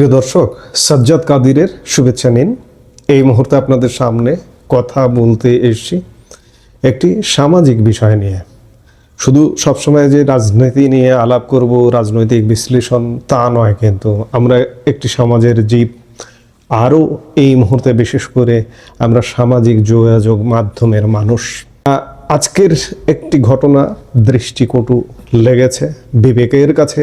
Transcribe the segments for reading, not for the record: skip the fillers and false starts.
প্রিয় দর্শক, সাজ্জাদ কাদিরের শুভেচ্ছা নিন। এই মুহূর্তে আপনাদের সামনে কথা বলতে এসেছি একটি সামাজিক বিষয় নিয়ে। শুধু সবসময় যে রাজনীতি নিয়ে আলাপ করব, রাজনৈতিক বিশ্লেষণ, তা নয়, কিন্তু আমরা একটি সমাজের জীব। আরও এই মুহূর্তে বিশেষ করে আমরা সামাজিক যোগাযোগ মাধ্যমের মানুষ। আজকের একটি ঘটনা দৃষ্টিকটু লেগেছে, বিবেকের কাছে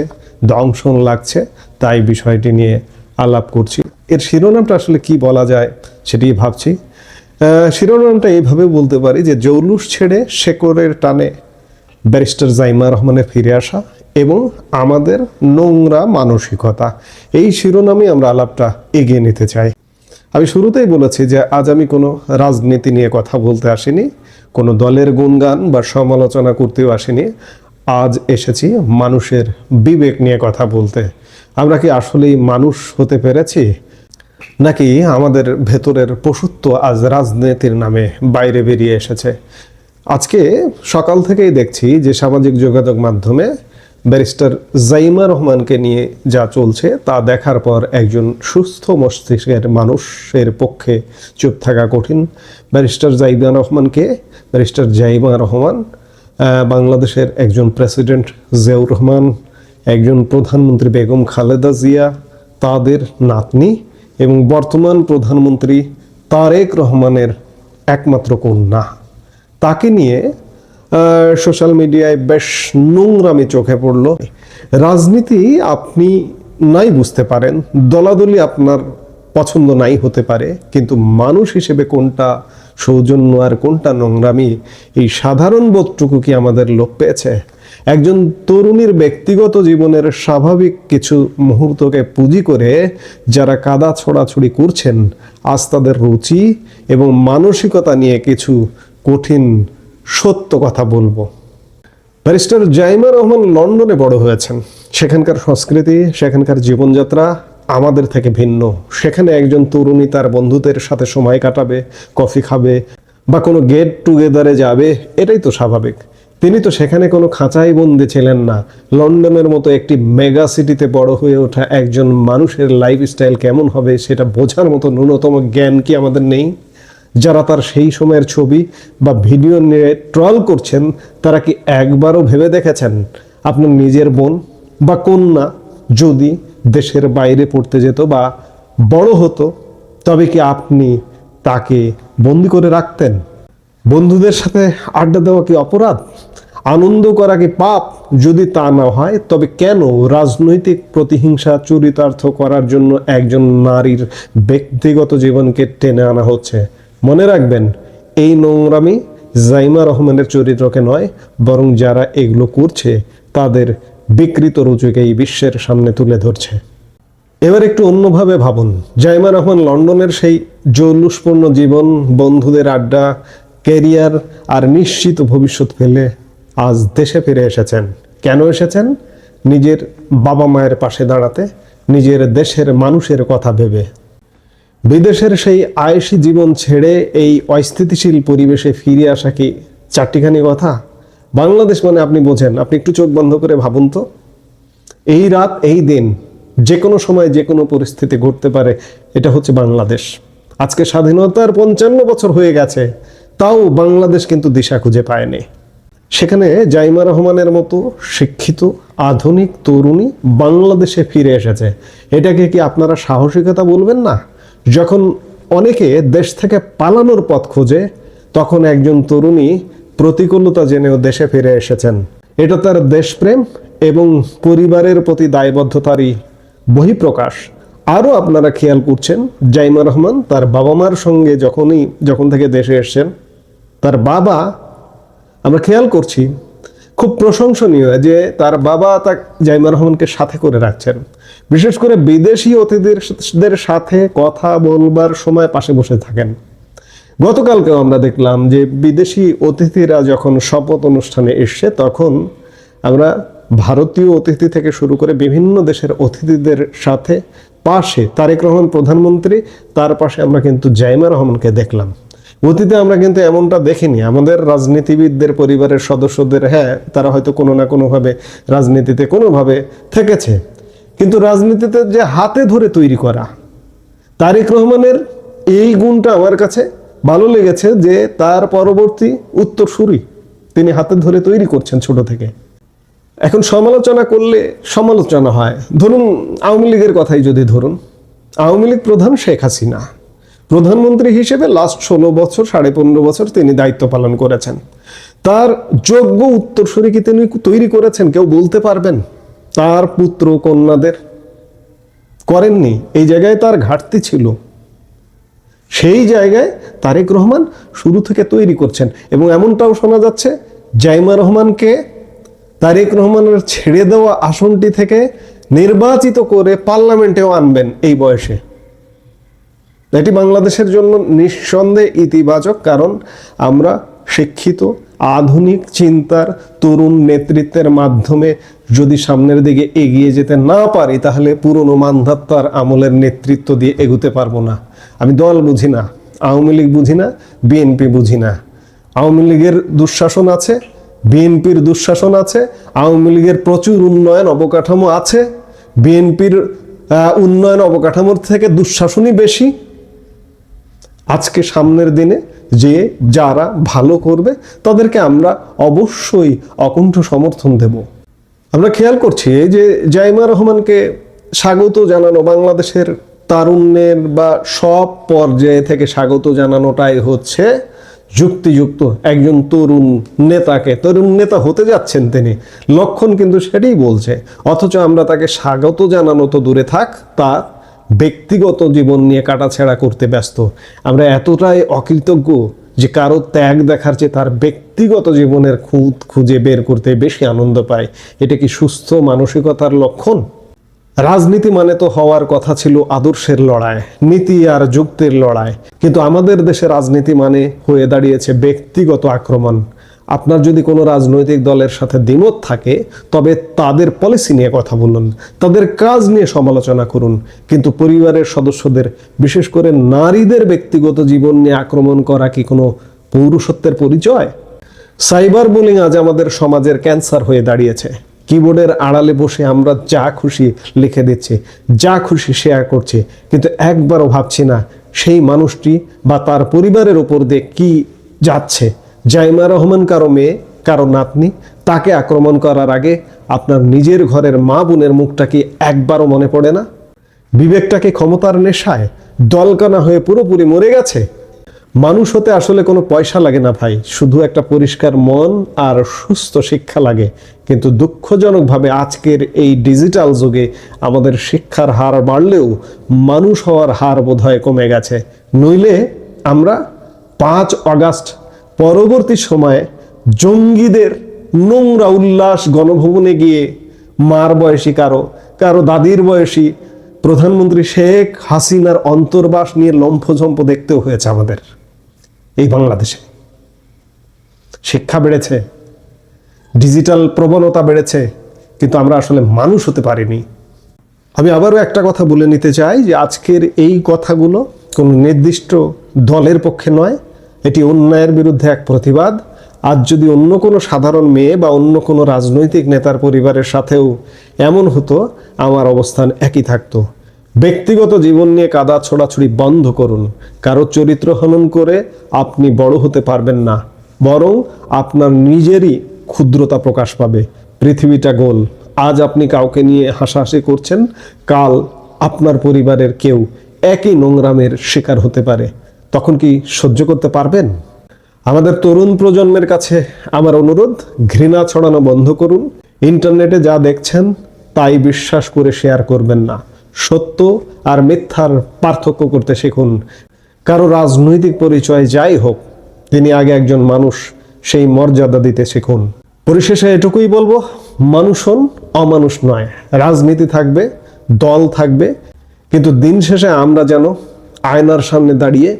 দংশন লাগছে, তাই বিষয়টি নিয়ে আলাপ করছি। এর শিরোনামটা আসলে কি বলা যায় সেটি ভাবছি। শিরোনামটা এইভাবে বলতে পারি যে জৌলুস ছেড়ে শেকড়ের টানে ব্যারিস্টার জাইমা রহমানের ফিরে আসা এবং আমাদের নোংরা মানসিকতা। এই শিরোনামে আমরা আলাপটা এগিয়ে নিতে চাই। আমি শুরুতেই বলেছি যে আজ আমি কোনো রাজনীতি নিয়ে কথা বলতে আসিনি, কোনো দলের গুণগান বা সমালোচনা করতেও আসিনি। আজ এসেছি মানুষের বিবেক নিয়ে কথা বলতে। আমরা কি আসলেই মানুষ হতে পেরেছি, নাকি আমাদের ভেতরের পশুত্ব আজ রাজনীতির নামে বাইরে বেরিয়ে এসেছে? আজকে সকাল থেকেই দেখছি যে সামাজিক যোগাযোগ মাধ্যমে ব্যারিস্টার জাইমা রহমানকে নিয়ে যা চলছে তা দেখার পর একজন সুস্থ মস্তিষ্কের মানুষের পক্ষে চুপ থাকা কঠিন। ব্যারিস্টার জাইমা রহমান বাংলাদেশের একজন প্রেসিডেন্ট জিয়াউর রহমান, একজন প্রধানমন্ত্রী বেগম খালেদা জিয়া, তাদের নাতনি এবং বর্তমান প্রধানমন্ত্রী তারেক রহমানের একমাত্র কন্যা। তাকে নিয়ে সোশ্যাল মিডিয়ায় বেশ নোংরামি চোখে পড়ল। রাজনীতি আপনি নাই বুঝতে পারেন, দলাদলি আপনার পছন্দ নাই হতে পারে, কিন্তু মানুষ হিসেবে কোনটা সৌজন্য আর কোনটা নোংরামি, এই সাধারণ বোধটুকু কি আমাদের লোপ পেয়েছে? একজন তরুণীর ব্যক্তিগত জীবনের স্বাভাবিক কিছু মুহূর্তকে পুঁজি করে যারা কাদা ছোড়াছুড়ি করছেন, আজ তাদের রুচি এবং মানসিকতা নিয়ে কিছু কঠিন সত্য কথা বলবো। ব্যারিস্টার জাইমা রহমান লন্ডনে বড় হয়েছেন। সেখানকার সংস্কৃতি, সেখানকার জীবনযাত্রা আমাদের থেকে ভিন্ন। সেখানে একজন তরুণী তার বন্ধুদের সাথে সময় কাটাবে, কফি খাবে বা কোনো গেট টুগেদারে যাবে, এটাই তো স্বাভাবিক। তিনি তো সেখানে কোনো খাঁচাই বন্দি ছিলেন না। লন্ডনের মতো একটি মেগা সিটিতে বড় হয়ে ওঠা একজন মানুষের লাইফস্টাইল কেমন হবে সেটা বোঝার মতো ন্যূনতম জ্ঞান কি আমাদের নেই? যারা তার সেই সময়ের ছবি বা ভিডিও নিয়ে ট্রল করছেন, তারা কি একবারও ভেবে দেখেছেন আপনার নিজের বোন বা কন্যা যদি দেশের বাইরে পড়তে যেত বা বড় হতো, তবে কি আপনি তাকে বন্দি করে রাখতেন? বন্ধুদের সাথে আড্ডা দেওয়া কি অপরাধ? আনন্দ করা কি পাপ? যদি তা না হয়, তবে কেন রাজনৈতিক প্রতিহিংসা চরিতার্থ করার জন্য একজন নারীর ব্যক্তিগত জীবনকে টেনে আনা হচ্ছে? মনে রাখবেন, এই নোংরামি জাইমা রহমানের চরিত্রকে নয়, বরং যারা এগুলো করছে তাদের বিকৃত রুচিকে এই বিশ্বের সামনে তুলে ধরছে। এবার একটু অন্যভাবে ভাবুন। জাইমা রহমান লন্ডনের সেই জৌলুসপূর্ণ জীবন, বন্ধুদের আড্ডা, ক্যারিয়ার আর নিশ্চিত ভবিষ্যৎ ফেলে আজ দেশে ফিরে এসেছেন। কেন এসেছেন? নিজের বাবা মায়ের পাশে দাঁড়াতে, নিজের দেশের মানুষের কথা ভেবে। বিদেশের সেই আয়েশি জীবন ছেড়ে এই অস্থিতিশীল পরিবেশে ফিরে আসা কি চারটিখানি কথা? বাংলাদেশ মানে আপনি বোঝেন। আপনি একটু চোখ বন্ধ করে ভাবুন তো, এই রাত, এই দিন, যে কোনো সময় যে কোনো পরিস্থিতি ঘটতে পারে। এটা হচ্ছে বাংলাদেশ। আজকে স্বাধীনতার 55 বছর হয়ে গেছে, তাও বাংলাদেশ কিন্তু দিশা খুঁজে পায়নি। সেখানে জাইমা রহমানের মতো শিক্ষিত আধুনিক তরুণী বাংলাদেশে ফিরে এসেছে। এটাকে কি আপনারা সাহসিকতা বলবেন না? যখন অনেকে দেশ থেকে পালানোর পথ খোঁজে, তখন একজন তরুণী প্রতিকূলতা জেনেও দেশে ফিরে এসেছেন। এটা তার দেশপ্রেম এবং পরিবারের প্রতি দায়বদ্ধতারই বহিঃপ্রকাশ। আরও আপনারা খেয়াল করছেন, জাইমা রহমান তার বাবা মার সঙ্গে যখন থেকে দেশে এসেছেন, তার বাবা, আমরা খেয়াল করছি, খুব প্রশংসনীয় যে তার বাবা জাইমা রহমানকে সাথে করে রাখছেন। বিশেষ করে বিদেশি অতিথিদের সাথে কথা বলবার সময় পাশে বসে থাকেন। গতকালকেও আমরা দেখলাম যে বিদেশি অতিথিরা যখন শপথ অনুষ্ঠানে এসছে, তখন আমরা ভারতীয় অতিথি থেকে শুরু করে বিভিন্ন দেশের অতিথিদের সাথে পাশে তারেক রহমান প্রধানমন্ত্রী, তার পাশে আমরা কিন্তু জাইমা রহমানকে দেখলাম। অতীতে আমরা কিন্তু এমনটা দেখিনি। আমাদের রাজনীতিবিদদের পরিবারের সদস্যদের, হ্যাঁ, তারা হয়তো কোনো না কোনোভাবে রাজনীতিতে কোনোভাবে থেকেছে, কিন্তু রাজনীতিতে যে হাতে ধরে তৈরি করা, তারেক রহমানের এই গুণটা আমার কাছে ভালো লেগেছে, যে তার পরবর্তী উত্তরসূরি তিনি হাতে ধরে তৈরি করছেন ছোট থেকে। এখন সমালোচনা করলে সমালোচনা হয়। ধরুন আওয়ামী লীগের কথাই যদি ধরুন, আওয়ামী লীগ প্রধান শেখ হাসিনা প্রধানমন্ত্রী হিসেবে লাস্ট 16 বছর 15.5 বছর তিনি দায়িত্ব পালন করেছেন। তার যোগ্য উত্তরসূরি কি তিনি তৈরি করেছেন? কেউ বলতে পারবেন? তার পুত্র কন্যাদের করেননি। এই জায়গায় তার ঘাটতি ছিল, সেই জায়গায় তারেক রহমান শুরু থেকে তৈরি করছেন। এবং এমনটাও শোনা যাচ্ছে জাইমা রহমানকে তারেক রহমানের ছেড়ে দেওয়া আসনটি থেকে নির্বাচিত করে পার্লামেন্টেও আনবেন এই বয়সে। এটি বাংলাদেশের জন্য নিঃসন্দেহে ইতিবাচক, কারণ আমরা শিক্ষিত আধুনিক চিন্তার তরুণ নেতৃত্বের মাধ্যমে যদি সামনের দিকে এগিয়ে যেতে না পারি, তাহলে পুরনো মানধাত্তার আমলের নেতৃত্ব দিয়ে এগোতে পারবো না। আমি দল বুঝি না, আওয়ামী লীগ বুঝি না, বিএনপি বুঝি না। আওয়ামী লীগের দুঃশাসন আছে, বিএনপির দুঃশাসন আছে। আওয়ামী লীগের প্রচুর উন্নয়ন অবকাঠামো আছে, বিএনপির উন্নয়ন অবকাঠামোর থেকে দুঃশাসনই বেশি। আজকে সামনের দিনে যে যারা ভালো করবে তাদেরকে আমরা অবশ্যই অকুণ্ঠ সমর্থন দেব। আমরা খেয়াল করছি যে জাইমা রহমানকে স্বাগত জানানো, বাংলাদেশের তারুণ্যের বা সব পর্যায়ে থেকে স্বাগত জানানোটাই হচ্ছে যুক্তিযুক্ত। একজন তরুণ নেতাকে, তরুণ নেতা হতে যাচ্ছেন তিনি, লক্ষণ কিন্তু সেটাই বলছে। অথচ আমরা তাকে স্বাগত জানানো তো দূরে থাক, তার ব্যক্তিগত জীবন নিয়ে কাটাছেঁড়া করতে ব্যস্ত। আমরা এতটাই অকৃতজ্ঞ যে কারো ত্যাগ দেখার চেয়ে তার ব্যক্তিগত জীবনের খুঁত খুঁজে বের করতে বেশি আনন্দ পায়। এটা কি সুস্থ মানসিকতার লক্ষণ? রাজনীতি মানে তো হওয়ার কথা ছিল আদর্শের লড়াই, নীতি আর যুক্তির লড়াই, কিন্তু আমাদের দেশে রাজনীতি মানে হয়ে দাঁড়িয়েছে ব্যক্তিগত আক্রমণ। আপনার যদি কোনো রাজনৈতিক দলের সাথে দ্বিমত থাকে, তবে তাদের পলিসি নিয়ে কথা বলুন, তাদের কাজ নিয়ে সমালোচনা করুন, কিন্তু পরিবারের সদস্যদের, বিশেষ করে নারীদের ব্যক্তিগত জীবন নিয়ে আক্রমণ করা কি কোনো পৌরুষত্বের পরিচয়? সাইবার বুলিং আজ আমাদের সমাজের ক্যান্সার হয়ে দাঁড়িয়েছে। কিবোর্ডের আড়ালে বসে আমরা যা খুশি লিখে দিচ্ছি, যা খুশি শেয়ার করছি, কিন্তু একবারও ভাবছি না সেই মানুষটি বা তার পরিবারের ওপর দিয়ে কি যাচ্ছে। জাইমা রহমান কারো মেয়ে, কারো নাতনি, তাকে আক্রমণ করার আগে আপনার নিজের ঘরের মা বোনের মুখটা কি একবারও মনে পড়ে না? বিবেকটাকে ক্ষমতার নেশায় দলকানা হয়ে পুরোপুরি মরে গেছে। মানুষ হতে আসলে কোনো পয়সা লাগে না ভাই, শুধু একটা পরিষ্কার মন আর সুস্থ শিক্ষা লাগে। কিন্তু দুঃখজনকভাবে আজকের এই ডিজিটাল যুগে আমাদের শিক্ষার হার বাড়লেও মানুষ হওয়ার হার বোধহয় কমে গেছে। নইলে আমরা 5 আগস্ট পরবর্তী সময়ে জঙ্গিদের নোংরা উল্লাস গণভবনে গিয়ে মার বয়সী কারো দাদির বয়সী প্রধানমন্ত্রী শেখ হাসিনার অন্তর্বাস নিয়ে লম্ফঝম্প দেখতেও হয়েছে আমাদের এই বাংলাদেশে। শিক্ষা বেড়েছে, ডিজিটাল প্রবণতা বেড়েছে, কিন্তু আমরা আসলে মানুষ হতে পারিনি। আমি আবারও একটা কথা বলে নিতে চাই যে আজকের এই কথাগুলো কোনো নির্দিষ্ট দলের পক্ষে নয়, এটি অন্যায়ের বিরুদ্ধে এক প্রতিবাদ। আজ যদি অন্য কোনো সাধারণ মেয়ে বা অন্য কোনো রাজনৈতিক নেতার পরিবারের সাথেও এমন হতো, আমার অবস্থান একই থাকতো। ব্যক্তিগত জীবন নিয়ে কাদা ছোড়াছুড়ি বন্ধ করুন। কারো চরিত্র হনন করে আপনি বড় হতে পারবেন না, বরং আপনার নিজেরই ক্ষুদ্রতা প্রকাশ পাবে। পৃথিবীটা গোল। আজ আপনি কাউকে নিয়ে হাসাহাসি করছেন, কাল আপনার পরিবারের কেউ একই নোংরামের শিকার হতে পারে। তখন কি সহ্য করতে পারবেন? আমাদের তরুণ প্রজন্মের কাছে আমার অনুরোধ, ঘৃণা ছড়ানো বন্ধ করুন। ইন্টারনেটে যা দেখছেন তাই বিশ্বাস করে শেয়ার করবেন না। সত্য আর মিথ্যার পার্থক্য করতে শিখুন। কারো রাজনৈতিক পরিচয় যাই হোক, তিনি আগে একজন মানুষ, সেই মর্যাদা দিতে শিখুন। পরিশেষে এটুকুই বলবো, মানুষ হন, অমানুষ নয়। রাজনীতি থাকবে, দল থাকবে, কিন্তু দিন শেষে আমরা যেন আয়নার সামনে দাঁড়িয়ে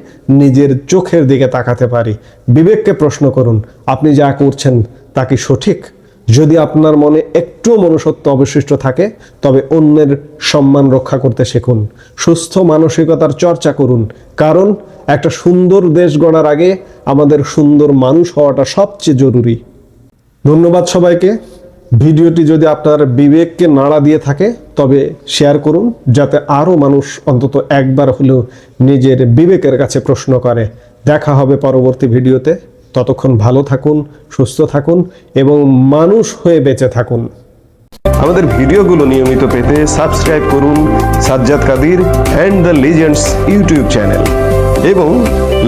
নিজের চোখের দিকে তাকাতে পারি। বিবেককে প্রশ্ন করুন, আপনি যা করছেন তা কি সঠিক? যদি আপনার মনে একটু মনুষ্যত্ব অবশিষ্ট থাকে, তবে অন্যের সম্মান রক্ষা করতে শিখুন। সুস্থ মানসিকতার চর্চা করুন, কারণ একটা সুন্দর দেশ গড়ার আগে আমাদের সুন্দর মানুষ হওয়াটা সবচেয়ে জরুরি। ধন্যবাদ সবাইকে। ভিডিওটি যদি আপনার বিবেককে নাড়া দিয়ে থাকে তবে শেয়ার করুন, যাতে আরও মানুষ অন্তত একবার হলেও নিজের বিবেকের কাছে প্রশ্ন করে। দেখা হবে পরবর্তী ভিডিওতে। ততক্ষণ ভালো থাকুন, সুস্থ থাকুন এবং মানুষ হয়ে বেঁচে থাকুন। আমাদের ভিডিওগুলো নিয়মিত পেতে সাবস্ক্রাইব করুন Sajjad Kadir and the legends YouTube channel এবং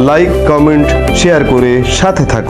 লাইক, কমেন্ট, শেয়ার করে সাথে থাকুন।